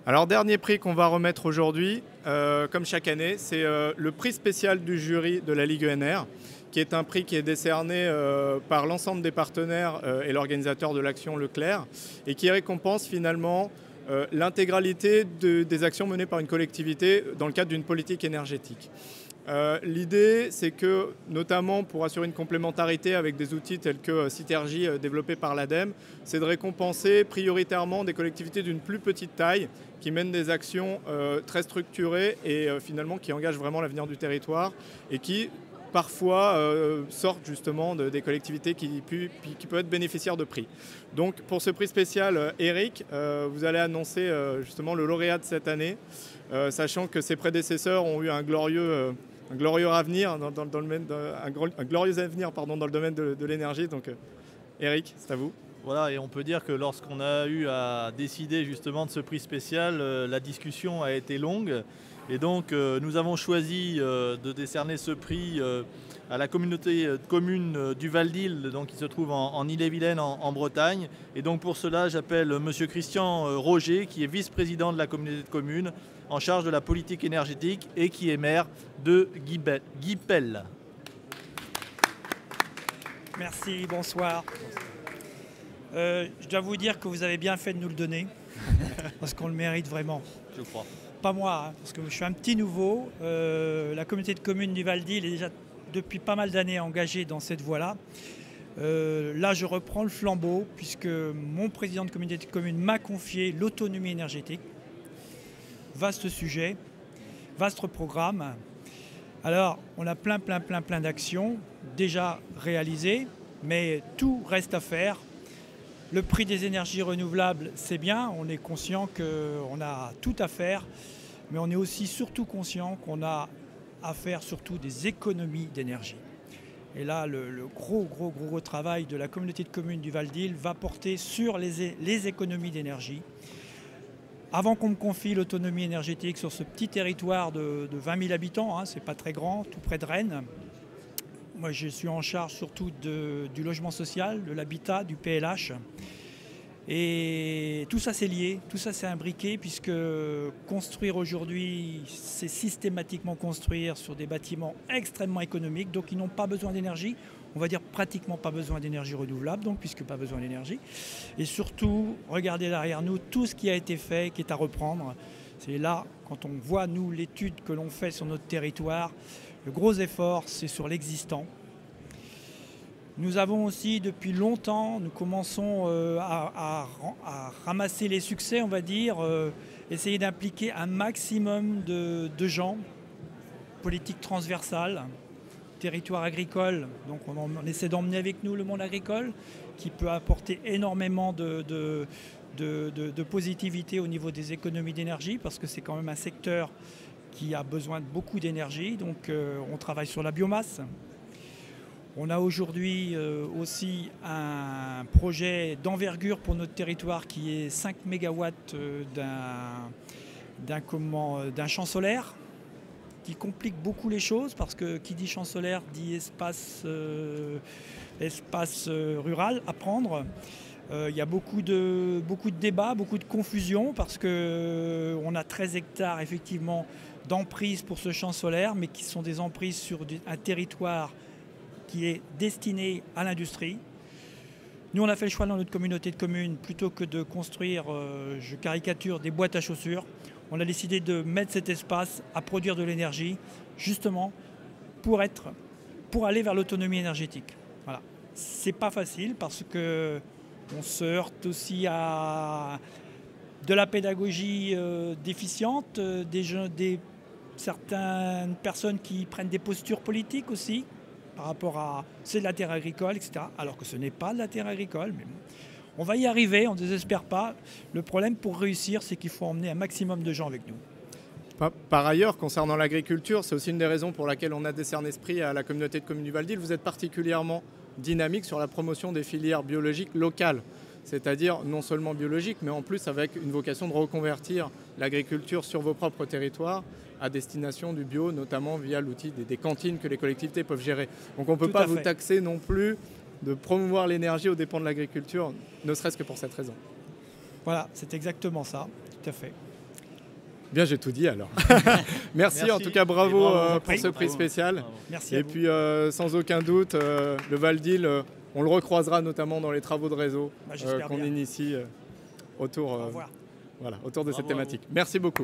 Alors, dernier prix qu'on va remettre aujourd'hui, comme chaque année, c'est le prix spécial du jury de la Ligue ENR, qui est un prix qui est décerné par l'ensemble des partenaires et l'organisateur de l'action Leclerc, et qui récompense finalement l'intégralité des actions menées par une collectivité dans le cadre d'une politique énergétique. L'idée, c'est que, notamment pour assurer une complémentarité avec des outils tels que Citergy développés par l'ADEME, c'est de récompenser prioritairement des collectivités d'une plus petite taille qui mènent des actions très structurées et finalement qui engagent vraiment l'avenir du territoire et qui parfois sortent justement des collectivités qui peuvent être bénéficiaires de prix. Donc pour ce prix spécial, Eric, vous allez annoncer justement le lauréat de cette année, sachant que ses prédécesseurs ont eu un glorieux avenir dans le domaine un glorieux avenir pardon, dans le domaine de l'énergie. Donc Eric, c'est à vous. Voilà, et on peut dire que lorsqu'on a eu à décider justement de ce prix spécial, la discussion a été longue. Et donc nous avons choisi de décerner ce prix à la communauté de communes du Val-d'Isle, donc qui se trouve en Ille-et-Vilaine, en Bretagne. Et donc pour cela, j'appelle monsieur Christian Roger, qui est vice-président de la communauté de communes, en charge de la politique énergétique et qui est maire de Guipel. Merci, bonsoir. Je dois vous dire que vous avez bien fait de nous le donner, parce qu'on le mérite vraiment. Je crois. Pas moi, hein, parce que je suis un petit nouveau. La communauté de communes du Val-d'Isle est déjà depuis pas mal d'années engagée dans cette voie-là. Là, je reprends le flambeau, puisque mon président de communauté de communes m'a confié l'autonomie énergétique. Vaste sujet, vaste programme. Alors, on a plein d'actions déjà réalisées, mais tout reste à faire. Le prix des énergies renouvelables, c'est bien, on est conscient qu'on a tout à faire, mais on est aussi surtout conscient qu'on a à faire surtout des économies d'énergie. Et là, le gros travail de la communauté de communes du Val-d'Isle va porter sur les économies d'énergie. Avant qu'on me confie l'autonomie énergétique sur ce petit territoire de 20 000 habitants, hein, c'est pas très grand, tout près de Rennes, moi, je suis en charge surtout du logement social, de l'habitat, du PLH. Et tout ça, c'est lié, tout ça, c'est imbriqué, puisque construire aujourd'hui, c'est systématiquement construire sur des bâtiments extrêmement économiques, donc ils n'ont pas besoin d'énergie. On va dire pratiquement pas besoin d'énergie renouvelable, donc puisque pas besoin d'énergie. Et surtout, regardez derrière nous tout ce qui a été fait, qui est à reprendre. C'est là, quand on voit, nous, l'étude que l'on fait sur notre territoire, le gros effort, c'est sur l'existant. Nous avons aussi, depuis longtemps, nous commençons à ramasser les succès, on va dire, essayer d'impliquer un maximum de gens, politique transversale, territoire agricole. Donc on essaie d'emmener avec nous le monde agricole, qui peut apporter énormément de positivité au niveau des économies d'énergie, parce que c'est quand même un secteur qui a besoin de beaucoup d'énergie. Donc on travaille sur la biomasse. On a aujourd'hui aussi un projet d'envergure pour notre territoire qui est 5 MW d'un champ solaire, qui complique beaucoup les choses, parce que qui dit champ solaire dit espace rural à prendre. Il y a beaucoup de débats, beaucoup de confusion, parce qu'on a 13 hectares effectivement d'emprise pour ce champ solaire, mais qui sont des emprises sur un territoire qui est destiné à l'industrie. Nous, on a fait le choix dans notre communauté de communes, plutôt que de construire, je caricature, des boîtes à chaussures, on a décidé de mettre cet espace à produire de l'énergie, justement pour aller vers l'autonomie énergétique. Voilà. C'est pas facile, parce que on se heurte aussi à de la pédagogie déficiente, certaines personnes qui prennent des postures politiques aussi, par rapport à c'est de la terre agricole, etc. Alors que ce n'est pas de la terre agricole. Mais bon, on va y arriver, on ne désespère pas. Le problème pour réussir, c'est qu'il faut emmener un maximum de gens avec nous. Par ailleurs, concernant l'agriculture, c'est aussi une des raisons pour laquelle on a décerné ce prix à la communauté de communes du Val-d'Isle. Vous êtes particulièrement dynamique sur la promotion des filières biologiques locales, c'est-à-dire non seulement biologiques, mais en plus avec une vocation de reconvertir l'agriculture sur vos propres territoires à destination du bio, notamment via l'outil des cantines que les collectivités peuvent gérer. Donc on ne peut pas vous taxer non plus de promouvoir l'énergie aux dépens de l'agriculture, ne serait-ce que pour cette raison. Voilà, c'est exactement ça, tout à fait. Bien, j'ai tout dit alors. Merci, en tout cas, bravo, pour ce prix spécial. Bravo. Merci. Et puis, sans aucun doute, le Val d'Île, on le recroisera notamment dans les travaux de réseau J'espère qu'on bien. initie autour, Au revoir. autour de cette Bravo à thématique. Merci beaucoup.